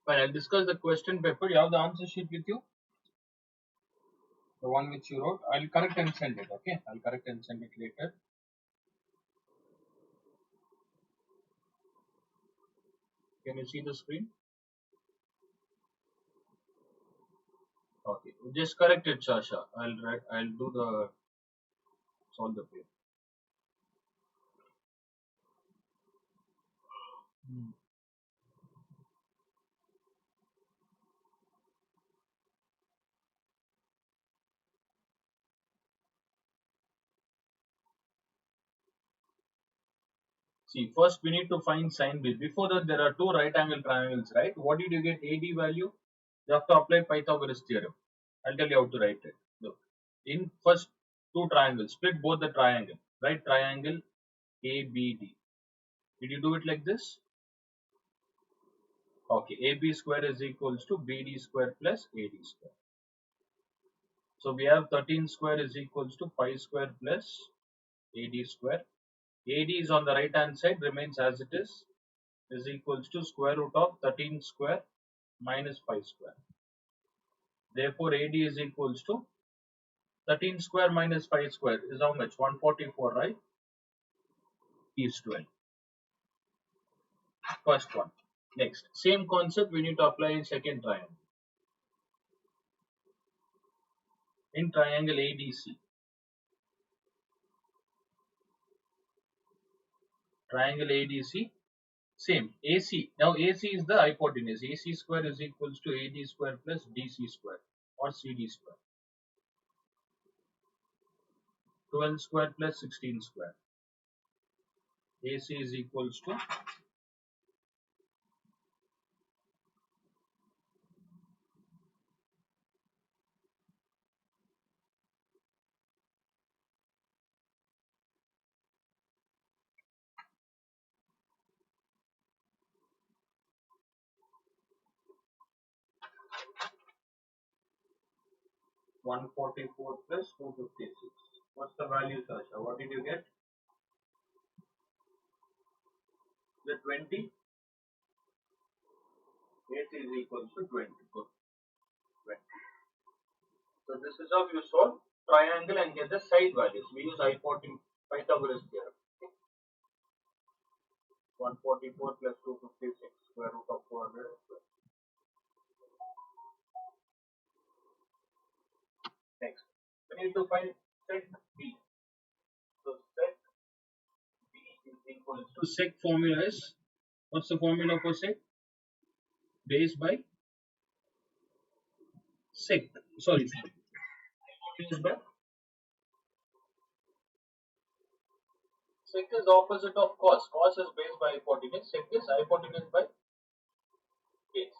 Fine, I'll discuss the question paper. You have the answer sheet with you? The one which you wrote. I'll correct and send it, okay? I'll correct and send it later. Can you see the screen? Okay. Just correct it, Sasha. I'll do the solve the paper. Hmm. See, first we need to find sine B. Before that, there are two right angle triangles, right? What did you get AD value? You have to apply Pythagoras theorem. I'll tell you how to write it. Look, in first two triangles, split both the triangle. Right triangle ABD. Did you do it like this? Okay, AB square is equals to BD square plus AD square. So we have 13 square is equals to pi square plus AD square. AD is on the right hand side, remains as it is equals to square root of 13 square minus pi square. Therefore, AD is equals to 13 square minus pi square is how much? 144, right? Is 12. First one. Next, same concept we need to apply in second triangle. In triangle ADC. Triangle ADC, same. AC. Now AC is the hypotenuse. AC square is equals to AD square plus DC square or CD square. 12 square plus 16 square. AC is equals to 144 plus 256. What's the value, Sasha? What did you get? The 20. AC is equals to 20. Good. 20. So this is how you solve triangle and get the side values. We use hypotenuse Pythagoras theorem. 144 plus 256 square root of 400. Next, we need to find set B. So set B is equals to sec formula is, what's the formula for sec? Base by sec. Sorry. Base by sec is opposite of cos. Cos is base by hypotenuse. Sec is hypotenuse by base.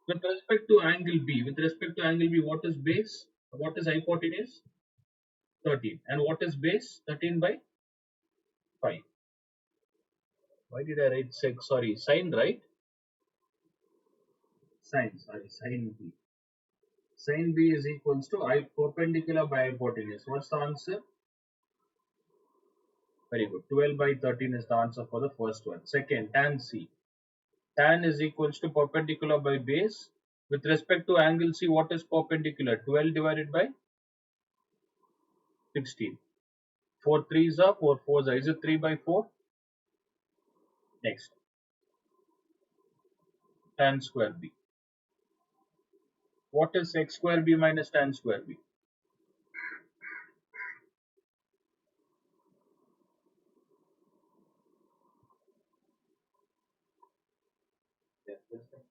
With respect to angle B, what is base? What is hypotenuse? 13. And what is base? 13 by 5. Why did I write sec? Sorry, sine, right? Sine, sorry, sine B. Sine B is equals to I perpendicular by hypotenuse. What's the answer? Very good. 12 by 13 is the answer for the first one. Second, tan C. Tan is equals to perpendicular by base. With respect to angle C, what is perpendicular? 12 divided by 16. 4 3s are 4 4s are. Is it 3 by 4? Next, tan square B. What is x square B minus tan square B? Yes, yes, yes.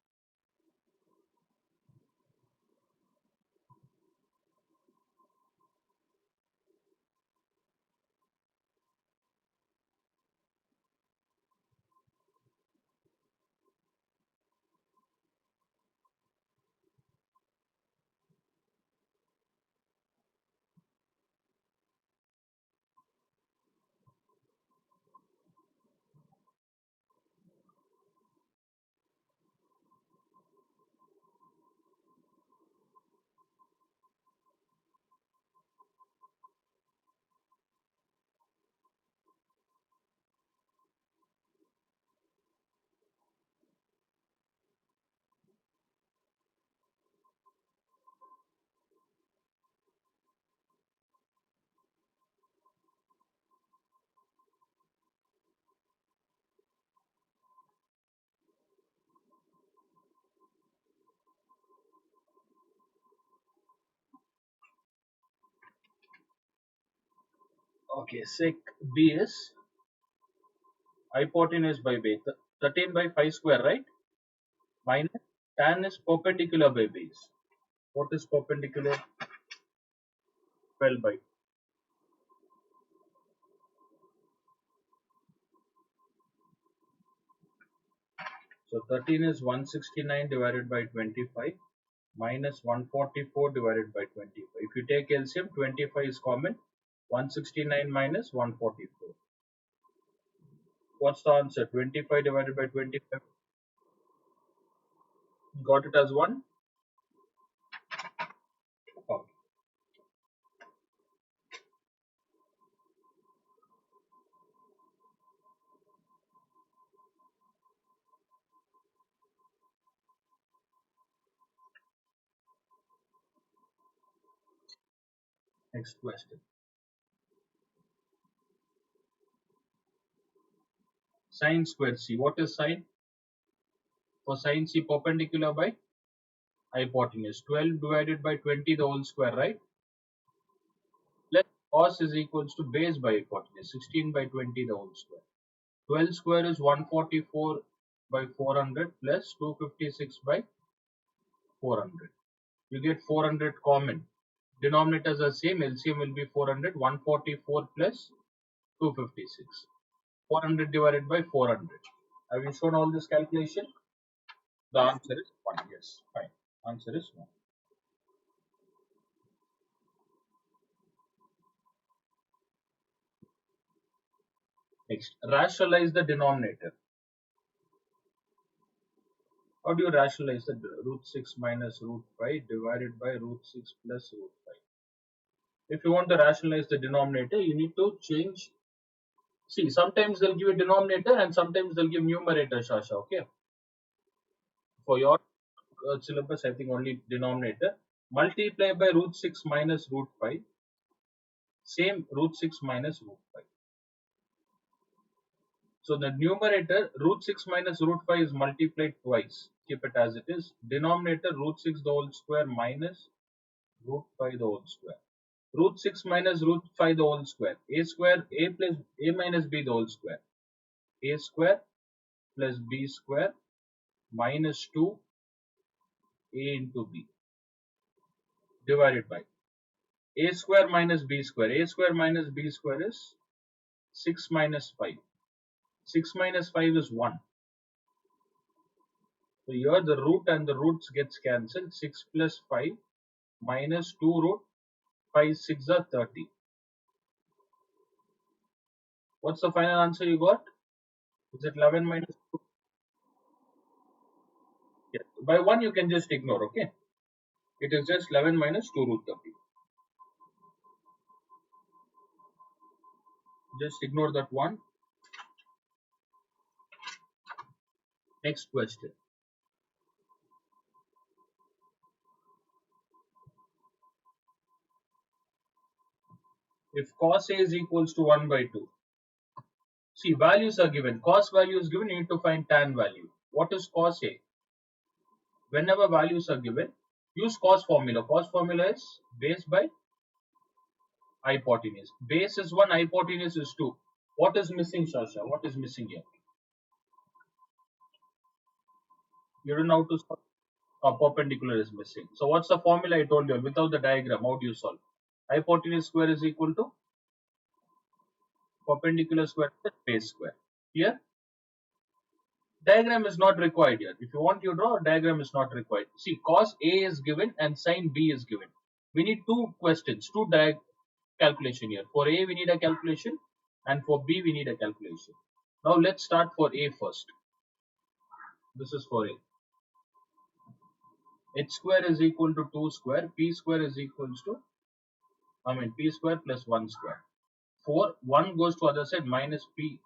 Okay, sec b is hypotenuse by base. 13 by 5 square, right? Minus tan is perpendicular by base. What is perpendicular? 12 by. So 13 is 169 divided by 25 minus 144 divided by 25. If you take LCM, 25 is common. 169 minus 144. What's the answer? 25 divided by 25. Got it as 1? Okay. Next question. Sine square c. What is sine? For sine c, perpendicular by hypotenuse. 12 divided by 20 the whole square, right? Plus cos is equals to base by hypotenuse. 16 by 20 the whole square. 12 square is 144 by 400 plus 256 by 400. You get 400 common. Denominators are same. LCM will be 400. 144 plus 256. 400 divided by 400. Have you shown all this calculation? The answer is 1. Yes, fine. Answer is 1. Next, rationalize the denominator. How do you rationalize the root 6 minus root 5 divided by root 6 plus root 5? If you want to rationalize the denominator, you need to change. See, sometimes they'll give a denominator and sometimes they'll give numerator, Shasha. Okay. For your syllabus, I think only denominator. Multiply by root 6 minus root 5. Same root 6 minus root 5. So the numerator root 6 minus root 5 is multiplied twice. Keep it as it is. Denominator root 6 the whole square minus root 5 the whole square. Root 6 minus root 5 the whole square. A square, a plus a minus b the whole square. A square plus b square minus 2 a into b divided by a square minus b square. A square minus b square is 6 minus 5. 6 minus 5 is 1. So here the root and the roots gets cancelled. 6 plus 5 minus 2 root 5 6 are 30. What's the final answer you got? Is it 11 minus 2? Yes. By 1 you can just ignore, okay? It is just 11 minus 2 root 30. Just ignore that one. Next question. If cos A is equals to 1 by 2. See, values are given. Cos value is given, you need to find tan value. What is cos A? Whenever values are given, use cos formula. Cos formula is base by hypotenuse. Base is 1, hypotenuse is 2. What is missing, Shasha? What is missing here? You don't know how to solve. A perpendicular is missing. So what's the formula I told you? Without the diagram, how do you solve? Hypotenuse square is equal to perpendicular square plus base square. Here, diagram is not required here. If you want you draw, diagram is not required. See, cos A is given and sin B is given. We need two questions, two calculation here. For A, we need a calculation, and for B, we need a calculation. Now let's start for A first. This is for A. H square is equal to 2 square, P square is equals to, P square plus 1 square. 4, 1 goes to other side minus P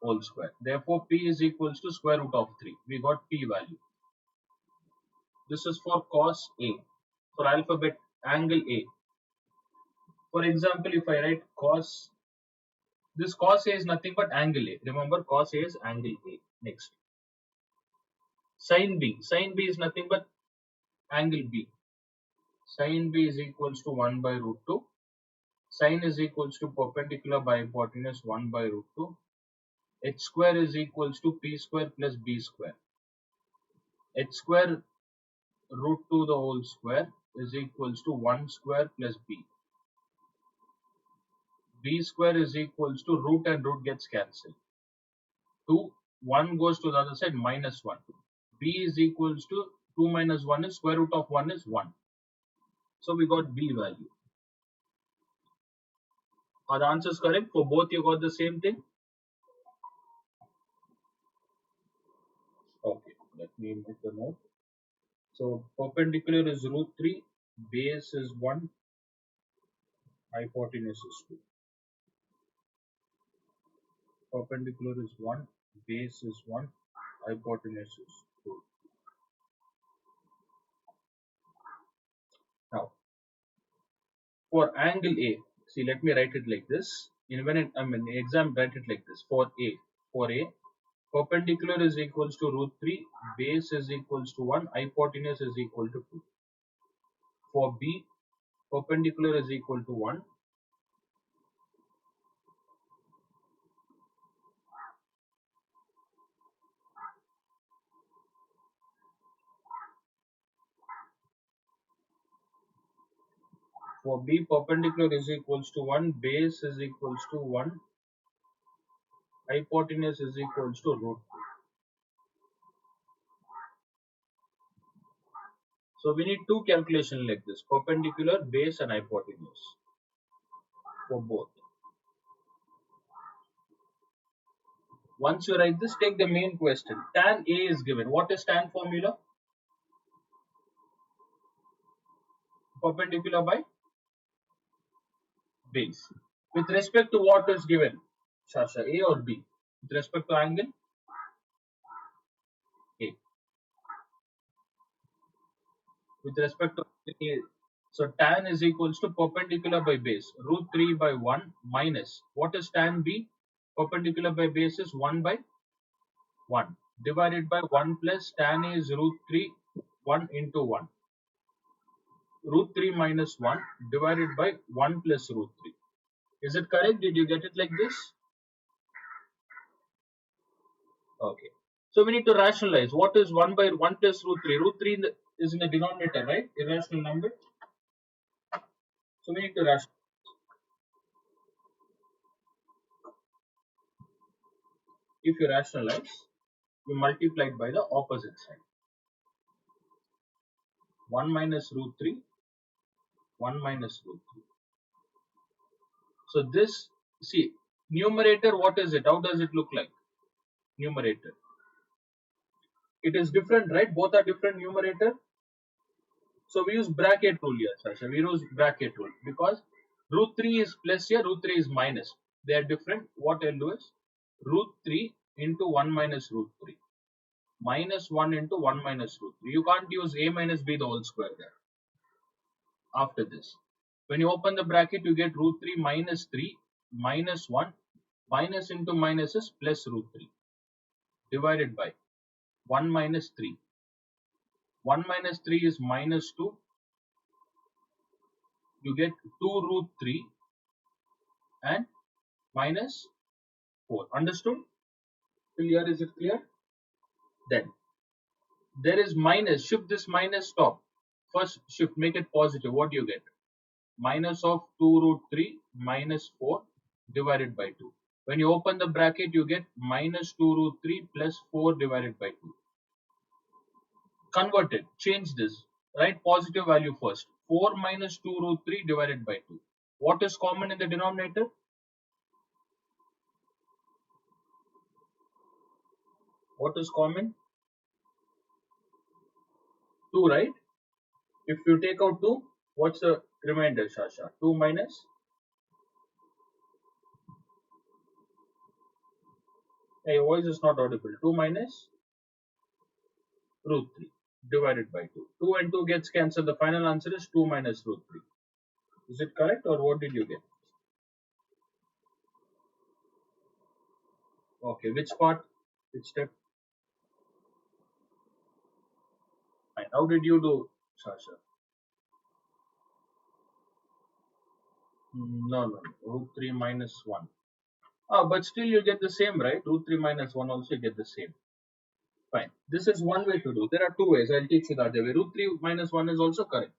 whole square. Therefore, P is equals to square root of 3. We got P value. This is for cos A. For alphabet angle A. For example, if I write cos, this cos A is nothing but angle A. Remember, cos A is angle A. Next. Sin B. Sin B is nothing but angle B. Sin B is equals to 1 by root 2. Sine is equals to perpendicular by hypotenuse 1 by root 2. H square is equals to p square plus b square. H square root 2 the whole square is equals to 1 square plus b. B square is equals to root and root gets cancelled. 2, 1 goes to the other side, minus 1. B is equals to 2 minus 1 is square root of 1 is 1. So we got B value. Are the answers correct? For both you got the same thing? Okay, let me make a note. So perpendicular is root 3, base is 1, hypotenuse is 2. Perpendicular is 1, base is 1, hypotenuse is 2. Now, for angle A, see, let me write it like this. When in exam, write it like this. For A, perpendicular is equals to root 3, base is equals to 1, hypotenuse is equal to 2. For B, perpendicular is equal to 1, for B, perpendicular is equals to 1, base is equals to 1, hypotenuse is equals to root 2. So we need two calculations like this, perpendicular, base and hypotenuse for both. Once you write this, take the main question. Tan A is given. What is tan formula? Perpendicular by base. With respect to what is given? Shasha, A or B? With respect to angle? A. With respect to A. So tan is equals to perpendicular by base. Root 3 by 1 minus. What is tan B? Perpendicular by base is 1 by 1. Divided by 1 plus tan A is root 3, 1 into 1. Root 3 minus 1 divided by 1 plus root 3. Is it correct? Did you get it like this? Okay. So we need to rationalize. What is 1 by 1 plus root 3? Root 3 is in the denominator, right? Irrational number. So we need to rationalize. If you rationalize, you multiply it by the opposite side. 1 minus root 3, 1 minus root 3. So this, see, numerator, what is it? How does it look like? Numerator. It is different, right? Both are different numerator. So we use bracket rule here, Sasha. We use bracket rule because root 3 is plus here, root 3 is minus. They are different. What I'll do is root 3 into 1 minus root 3. Minus 1 into 1 minus root 3. You can't use a minus b the whole square there. After this, when you open the bracket, you get root 3 minus 3 minus 1. Minus into minus is plus root 3 divided by 1 minus 3. 1 minus 3 is minus 2. You get 2 root 3 and minus 4. Understood? Till here, is it clear? Then there is minus. Shift this minus top. First shift, make it positive. What do you get? Minus of 2 root 3 minus 4 divided by 2. When you open the bracket, you get minus 2 root 3 plus 4 divided by 2. Convert it. Change this. Write positive value first. 4 minus 2 root 3 divided by 2. What is common in the denominator? What is common? 2, right? If you take out 2, what's the remainder, Shasha? 2 minus? Hey, your voice is not audible. 2 minus root 3 divided by 2. 2 and 2 gets cancelled. The final answer is 2 minus root 3. Is it correct or what did you get? Okay, which part? Which step? Fine. How did you do, Sasha? No, no, no. Root 3 minus 1. Ah, but still you get the same, right? Root 3 minus 1 also you get the same. Fine. This is one way to do. There are two ways. I'll teach you the other way. Root 3 minus 1 is also correct.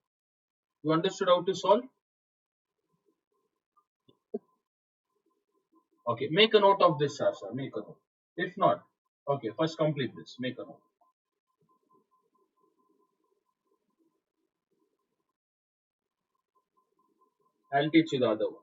You understood how to solve? Okay. Make a note of this, Sasha. Make a note. If not, okay, first complete this. Make a note. I'll teach you the other one.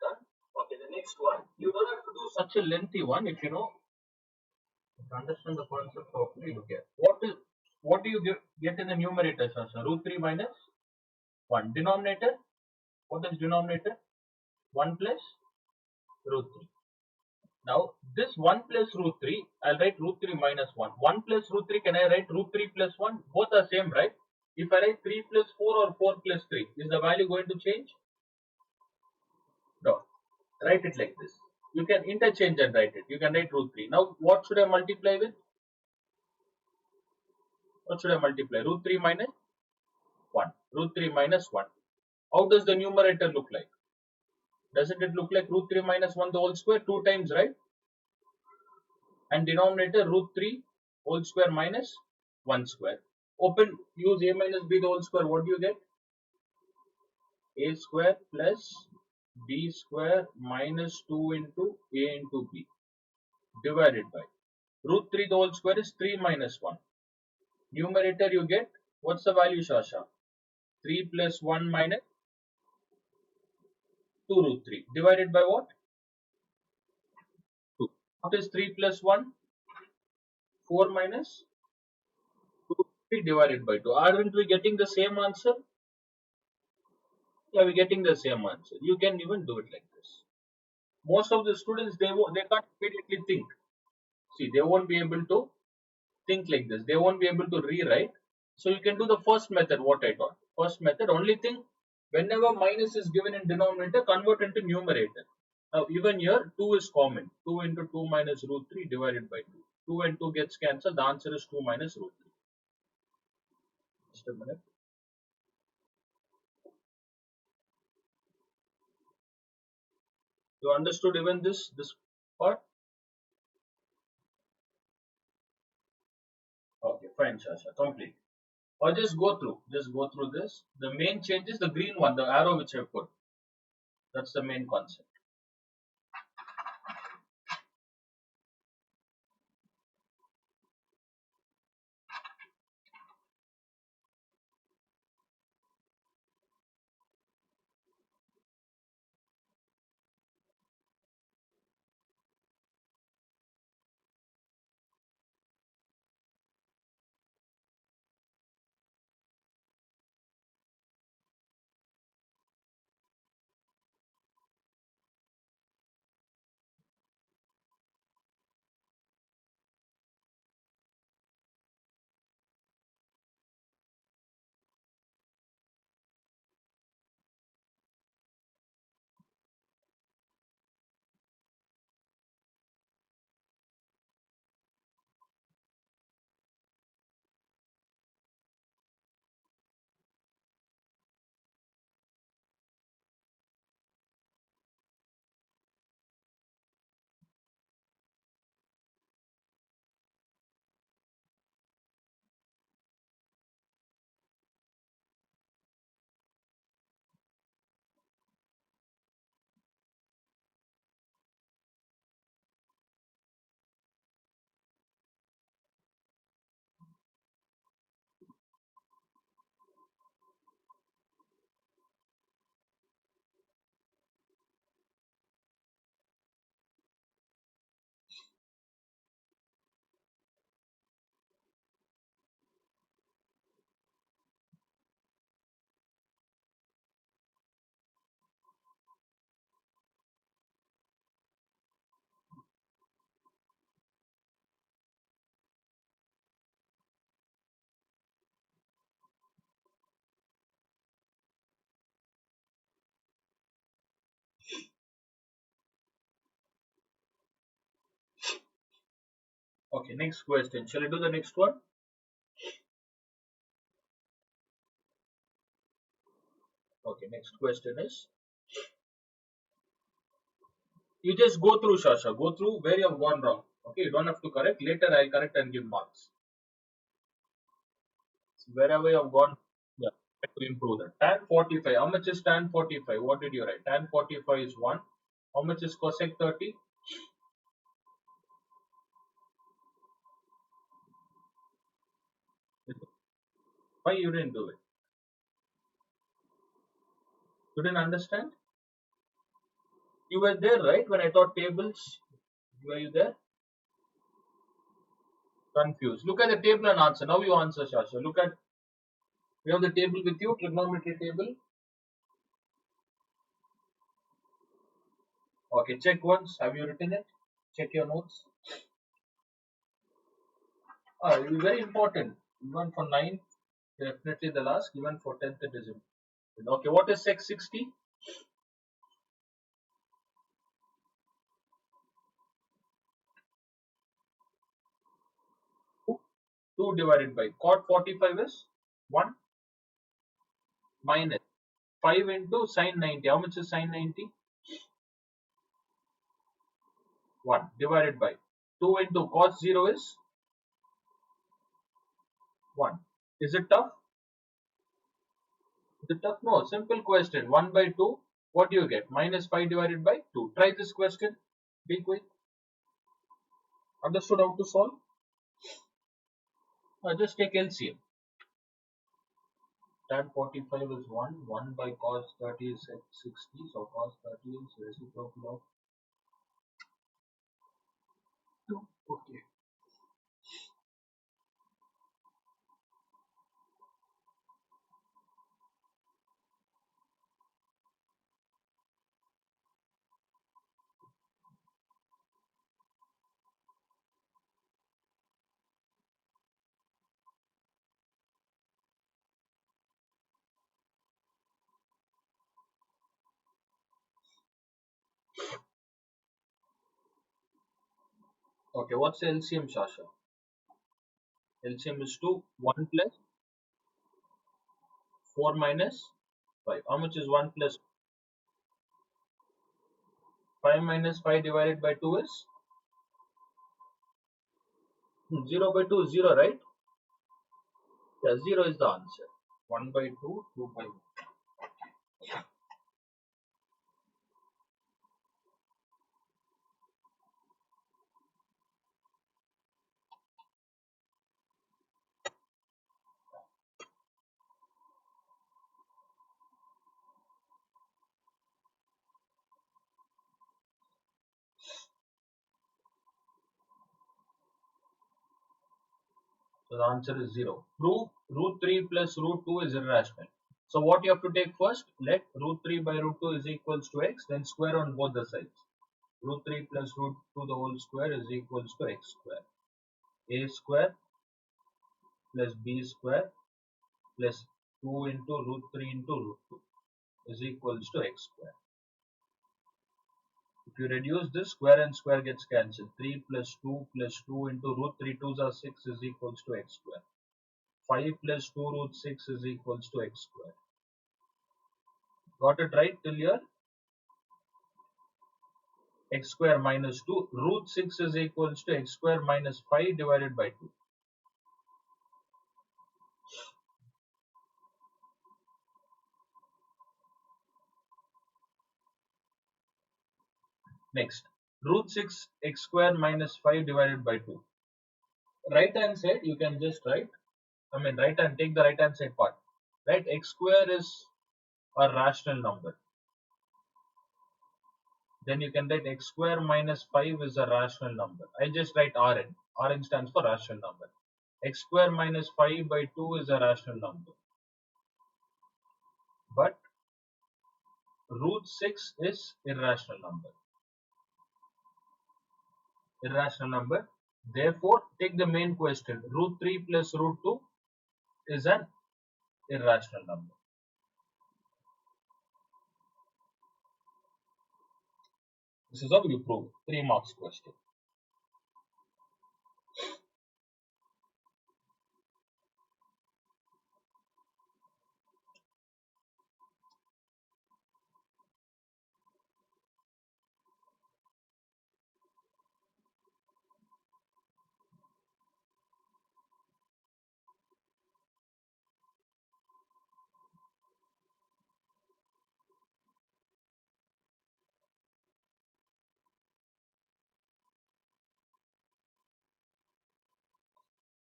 Done? Okay, the next one. You don't have to do such a lengthy one if you know, to understand the concept properly. Look at what do you get in the numerator, Sasha? Root 3 minus 1. Denominator? What is denominator? 1 plus root 3. Now, this 1 plus root 3, I'll write root 3 minus 1. 1 plus root 3, can I write root 3 plus 1? Both are same, right? If I write 3 plus 4 or 4 plus 3, is the value going to change? No. Write it like this. You can interchange and write it. You can write root 3. Now, what should I multiply with? What should I multiply? Root 3 minus 1. Root 3 minus 1. How does the numerator look like? Doesn't it look like root 3 minus 1 the whole square? 2 times, right? And denominator root 3 whole square minus 1 square. Open, use a minus b the whole square. What do you get? A square plus b square minus 2 into a into b divided by root 3 the whole square is 3 minus 1. Numerator you get, what's the value, Shasha? 3 plus 1 minus 2 root 3 divided by what? 2. What is 3 plus 1? 4 minus 2 divided by 2. Aren't we getting the same answer? Yeah, we're getting the same answer. You can even do it like this. Most of the students, they can't immediately think. See, they won't be able to think like this. They won't be able to rewrite. So you can do the first method, what I taught. First method, only thing, whenever minus is given in denominator, convert into numerator. Now, even here, 2 is common. 2 into 2 minus root 3 divided by 2. 2 and 2 gets cancelled. The answer is 2 minus root 3. Just a minute. You understood even this part? Okay, fine, Shasha. Complete. Or just go through this. The main change is the green one, the arrow which I put. That's the main concept. Okay, next question. Shall I do the next one? Okay, next question is, you just go through, Shasha. Go through where you have gone wrong. Okay, you don't have to correct. Later I'll correct and give marks. So wherever you have gone, yeah, try to improve that. Tan 45. How much is tan 45? What did you write? Tan 45 is 1. How much is cosec 30? Why you didn't do it? You didn't understand? You were there, right? When I taught tables, were you there? Confused. Look at the table and answer. Now you answer, Shasha. Look at, you have the table with you, trigonometry table. Okay, check once. Have you written it? Check your notes. It is very important. Even for 9th, definitely the last. Even for 10th, it is important. Okay, what is sec 60? 2 divided by cot 45 is 1 minus 5 into sin 90. How much is sin 90? 1 divided by 2 into cos 0 is 1. Is it tough? Is it tough? No. Simple question. 1 by 2. What do you get? Minus 5 divided by 2. Try this question. Be quick. Understood how to solve? Just take LCM. Tan 45 is 1. 1 by cos 30 is 60. So cos 30 is reciprocal of 2. Okay. Okay, what's LCM, Shasha? LCM is 2. 1 plus 4 minus 5. How much is 1 plus 5 minus 5 divided by 2 is 0 by 2 is 0, right? Yeah, 0 is the answer. 1 by 2, 2 by 1. So the answer is 0. Prove root 3 plus root 2 is irrational. So what you have to take first, let root 3 by root 2 is equals to x, then square on both the sides. Root 3 plus root 2 the whole square is equals to x square. A square plus b square plus 2 into root 3 into root 2 is equals to x square. If you reduce this, square and square gets cancelled. 3 plus 2 into root 3 2s are 6 is equals to x square. 5 plus 2 root 6 is equals to x square. Got it right till here? X square minus 2. Root 6 is equals to x square minus 5 divided by 2. Next, root 6 x square minus 5 divided by 2. Right hand side you can just write, right hand, take the right hand side part. Right, x square is a rational number. Then you can write x square minus 5 is a rational number. I just write Rn. Rn stands for rational number. X square minus 5 by 2 is a rational number. But root 6 is irrational number. Irrational number. Therefore, take the main question. Root 3 plus root 2 is an irrational number. This is how you prove 3 marks question.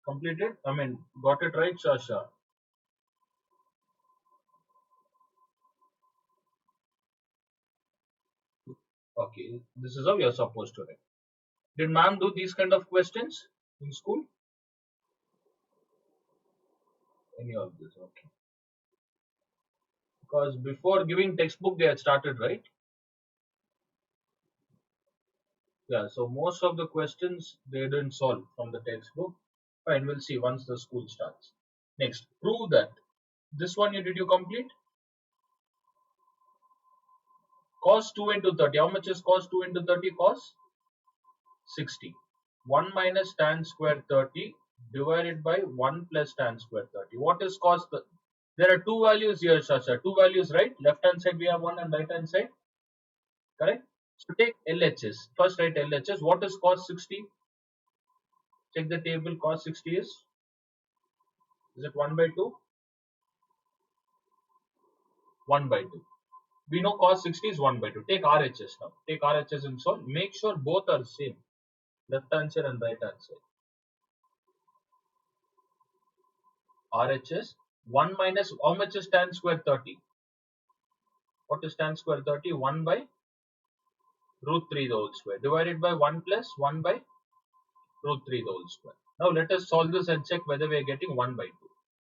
Completed? I mean, got it right, Shasha? Okay, this is how you're supposed to write. Did ma'am do these kind of questions in school? Any of this? Okay. Because before giving textbook, they had started, right? Yeah, so most of the questions they didn't solve from the textbook. Fine, we'll see once the school starts. Next, prove that. This one you did you complete? Cos 2 into 30. How much is cos 2 into 30? Cos 60. 1 minus tan square 30 divided by 1 plus tan square 30. What is cos? There are two values here, Shasha. Two values, right? Left hand side we have one and right hand side. Correct? So take LHS. First write LHS. What is cos 60? Check the table. Cos 60 is it 1 by 2? 1 by 2. We know cos 60 is 1 by 2. Take RHS now. Take RHS and solve. Make sure both are same. Left hand side and right hand side. RHS 1 minus how much is tan square 30? What is tan square 30? 1 by root 3 the whole square divided by 1 plus 1 by root 3 the whole square. Now let us solve this and check whether we are getting 1 by 2.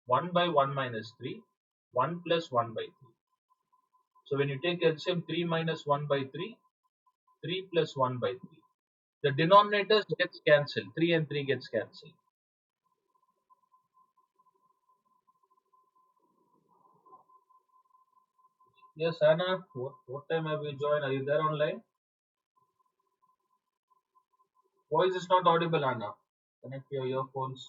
1 by 1 minus 3, 1 plus 1 by 3. So when you take LCM 3 minus 1 by 3, 3 plus 1 by 3. The denominators gets cancelled. 3 and 3 gets cancelled. Yes, Anna, what time have you joined? Are you there online? Voice is not audible, Anna. Connect your earphones.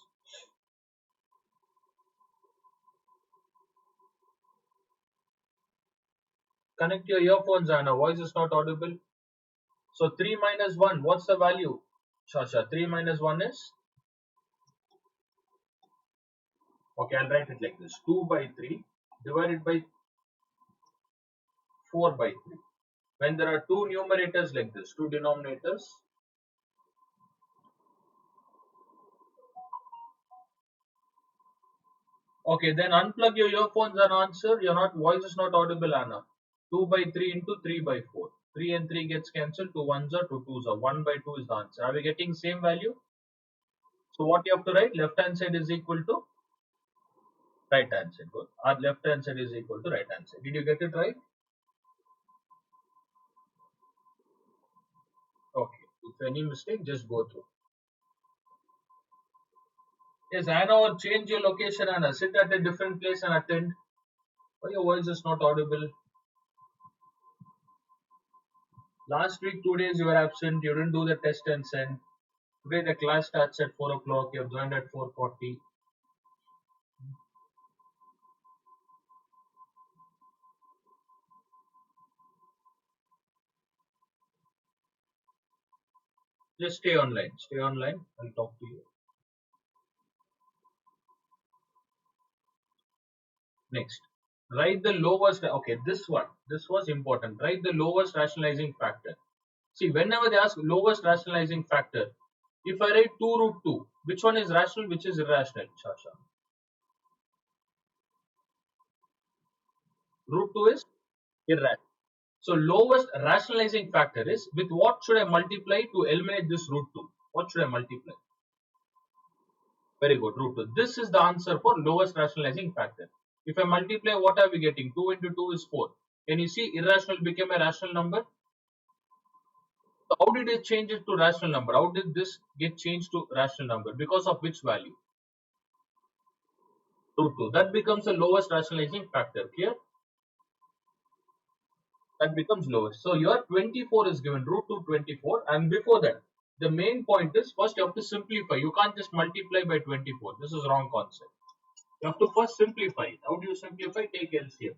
Connect your earphones, Anna. Voice is not audible. So 3 minus 1, what's the value? Shasha, 3 minus 1 is? Okay, I'll write it like this. 2 by 3 divided by 4 by 3. When there are two numerators like this, two denominators, okay, then unplug your earphones and answer. Your not voice is not audible, Anna. 2 by 3 into 3 by 4. 3 and 3 gets cancelled. 2 ones are 2 twos are. 1 by 2 is the answer. Are we getting same value? So what you have to write? Left hand side is equal to right hand side. Good. Our left hand side is equal to right hand side. Did you get it right? Okay. If any mistake, just go through. Yes, Anna, or change your location, Anna. Sit at a different place and attend. Why your voice is not audible? Last week, 2 days you were absent. You didn't do the test and send. Today the class starts at 4 o'clock. You have joined at 4:40. Just stay online. Stay online. I'll talk to you. Next. Write the lowest. Okay, this one. This was important. Write the lowest rationalizing factor. See, whenever they ask lowest rationalizing factor, if I write 2 root 2, which one is rational, which is irrational? Shasha. Root 2 is irrational. So lowest rationalizing factor is with what should I multiply to eliminate this root 2? What should I multiply? Very good, root 2. This is the answer for lowest rationalizing factor. If I multiply, what are we getting? 2 into 2 is 4. Can you see irrational became a rational number? So how did it change it to rational number? How did this get changed to rational number? Because of which value? Root 2. That becomes the lowest rationalizing factor. Clear? That becomes lowest. So your 24 is given root 2 24, and before that the main point is first you have to simplify. You can't just multiply by 24. This is wrong concept. You have to first simplify it. How do you simplify? Take LCM.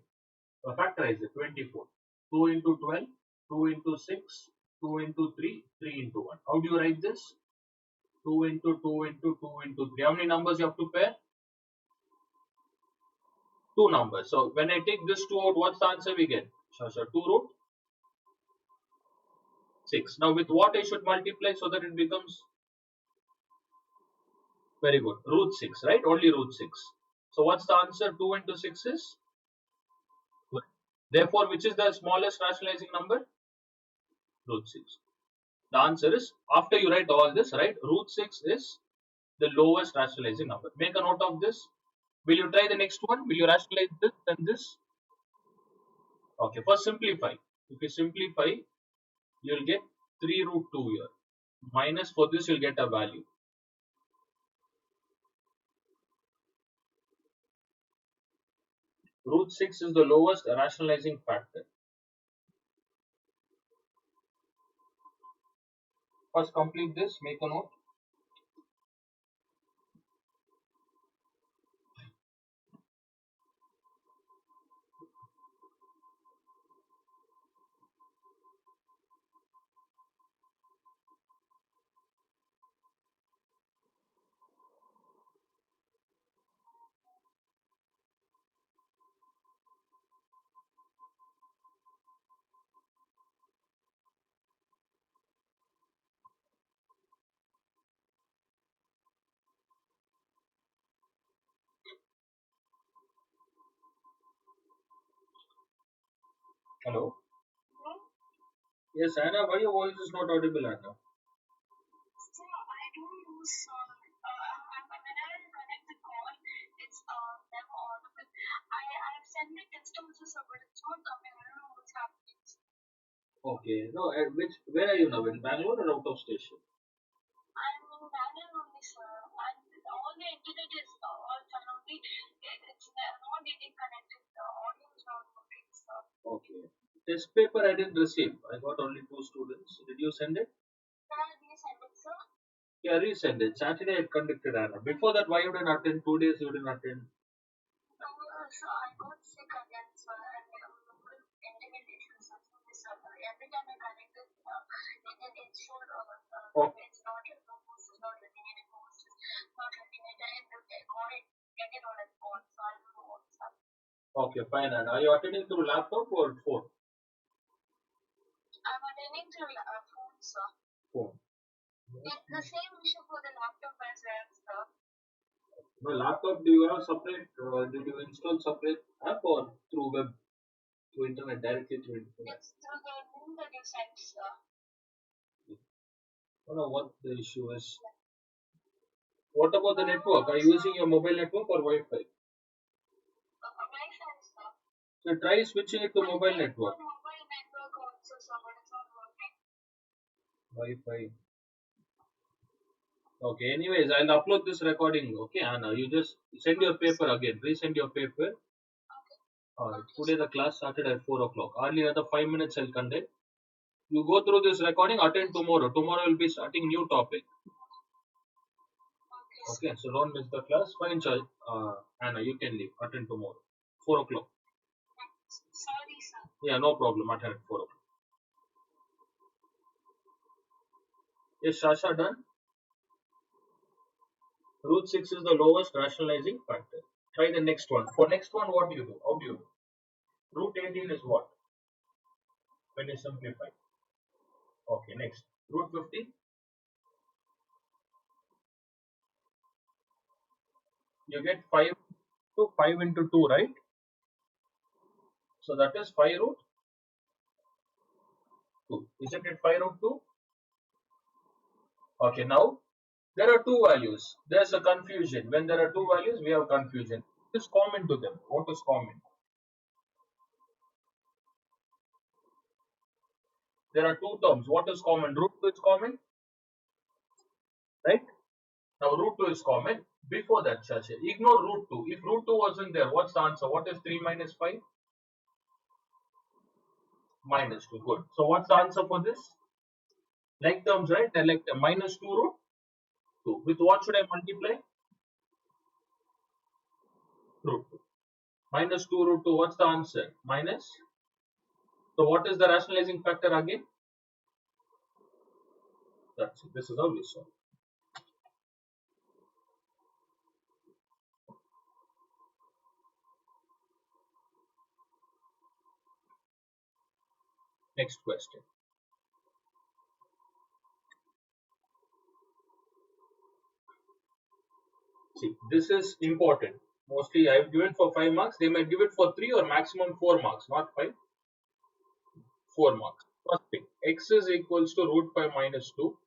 Factorize it. 24. 2 into 12, 2 into 6, 2 into 3, 3 into 1. How do you write this? 2 into 2 into 2 into 3. How many numbers you have to pair? Two numbers. So when I take this 2 out, what's the answer we get? So 2 root 6. Now with what I should multiply so that it becomes Very good. Root 6, right? Only root 6. So what's the answer? 2 into 6 is 12. Therefore, which is the smallest rationalizing number? Root 6. The answer is, after you write all this, right? Root 6 is the lowest rationalizing number. Make a note of this. Will you try the next one? Will you rationalize this and this? Okay, first simplify. If you simplify, you'll get 3 root 2 here. Minus for this, you'll get a value. Root 6 is the lowest rationalizing factor. First complete this, make a note. Hello? Yes, Anna, why your voice is not audible, Anna? Okay, no, where are you now? In Bangalore or out of station? Okay. Test paper I didn't receive. I got only 2 students. Did you send it? Yeah, resend it. Saturday I conducted Anna. Before that, why you didn't attend? 2 days you didn't attend. Okay. Okay, fine. And are you attending through laptop or phone? Phone. No, laptop, do you have separate, did you install separate app or through web, through internet, directly through internet? I don't know what the issue is. What about the network? Are you using your mobile network or Wi-Fi? So try switching it to mobile network. Wi-Fi. Okay, anyways, I'll upload this recording. Okay, Anna, you just send your paper again. Resend your paper. Today the class started at 4 o'clock. Hardly another 5 minutes I'll conduct. You go through this recording, attend tomorrow. Tomorrow will be starting new topic. Okay, so don't miss the class. Fine, Anna, you can leave. Attend tomorrow. 4 o'clock. Yeah, no problem. Attend at 4 o'clock. Is Shasha done? Root 6 is the lowest rationalizing factor. Try the next one. For next one, what do you do? How do you do? Root 18 is what? When you simplify. Okay, next. Root 50. You get 5 to 5 into 2, right? So that is 5 root 2. Isn't it 5 root 2? Okay, now there are two values. There's a confusion. When there are two values, we have confusion. What is common to them? What is common? There are two terms. What is common? Root 2 is common, right? Now root 2 is common. Before that, Shashi, ignore root 2. If root 2 wasn't there, what's the answer? What is 3 minus 5? Minus 2. Good. So what's the answer for this? Like terms, right? They're like minus 2 root 2. With what should I multiply? Root 2. Minus 2 root 2. What's the answer? Minus. So what is the rationalizing factor again? That's it. This is how we solve. Next question. See, this is important. Mostly I have given for 5 marks. They might give it for 3 or maximum 4 marks, not 5, 4 marks. First thing, x is equals to root 5 minus 2,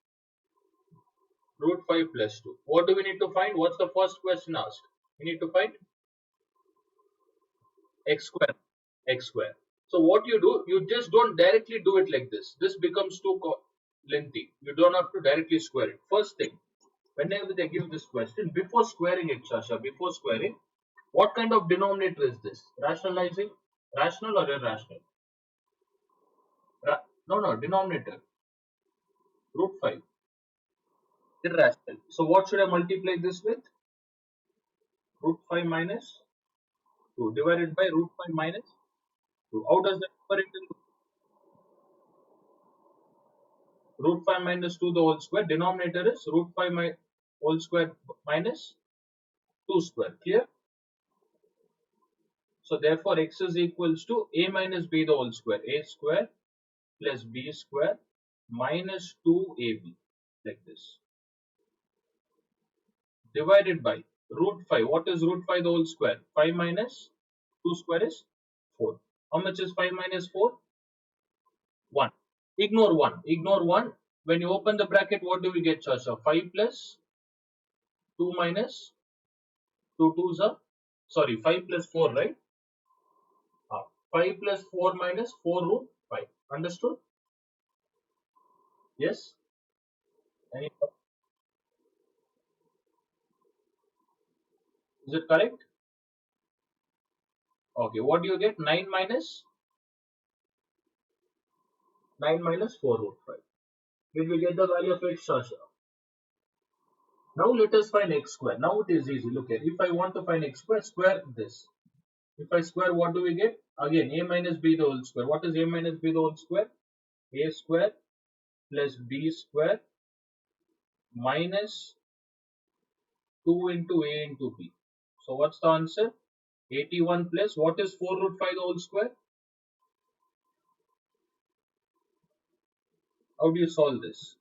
root 5 plus 2. What do we need to find? What's the first question asked? We need to find x square. X square. So what you do, you just don't directly do it like this. This becomes too lengthy. You don't have to directly square it. First thing, whenever they give this question, before squaring it, Sasha, before squaring, what kind of denominator is this? Rationalizing? Rational or irrational? No, no, denominator. Root 5. Irrational. So what should I multiply this with? Root 5 minus 2 divided by root 5 minus 2. How does that convert into root 5 minus 2 the whole square? Denominator is root 5 whole square minus 2 square. Clear? So therefore x is equals to a minus b the whole square. A square plus b square minus 2ab, like this, divided by root 5. What is root 5 the whole square? 5 minus 2 square is 4. How much is 5 minus 4? 1. Ignore 1. Ignore 1. When you open the bracket, what do we get, Sasha? 5 plus 2 minus 2 2s are, sorry, 5 plus 4, right? 5 plus 4 minus 4 root 5. Understood? Yes? Any, is it correct? Okay, what do you get? 9 minus 4 root 5. Did we get the value of x, Sasha? Now let us find x square. Now it is easy. Look at, if I want to find x square, square this. If I square, what do we get? Again, a minus b the whole square. What is a minus b the whole square? A square plus b square minus 2 into a into b. So what's the answer? 81 plus, what is 4 root 5 the whole square? How do you solve this?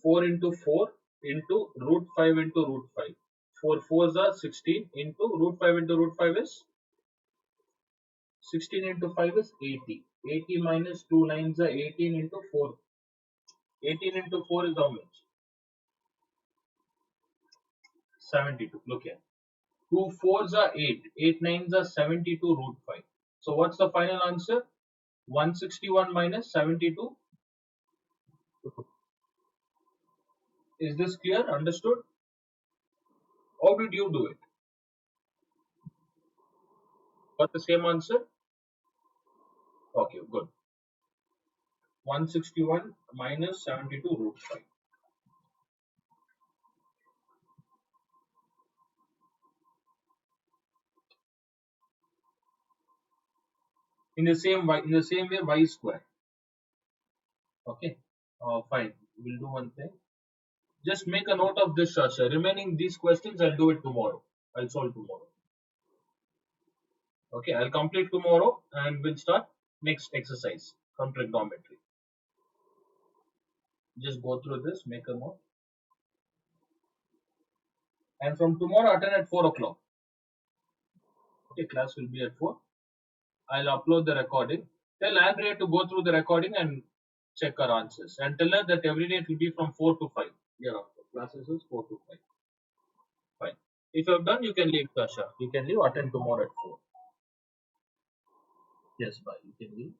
4 into 4 into root 5 into root 5. 4 4s are 16 into root 5 into root 5 is 16 into 5 is 80. 80 minus 2 9s are 18 into 4. 18 into 4 is how much? 72. Look here. 2 4s are 8. 8 9s are 72 root 5. So what's the final answer? 161 minus 72. Is this clear? Understood? How did you do it? Got the same answer? Okay, good. 161 minus 72 root 5. In the same way, y square. Okay. Fine. We'll do one thing. Just make a note of this, Shasha. Remaining these questions, I'll do it tomorrow. I'll solve tomorrow. Okay, I'll complete tomorrow and we'll start next exercise from trigonometry. Just go through this, make a note. And from tomorrow, attend at 4 o'clock. Okay, class will be at 4. I'll upload the recording. Tell Andrea to go through the recording and check her answers. And tell her that every day it will be from 4 to 5. Hereafter. Classes is 4 to 5. Fine. If you have done, you can leave, Tasha. You can leave, attend tomorrow at 4. Yes, bye. You can leave.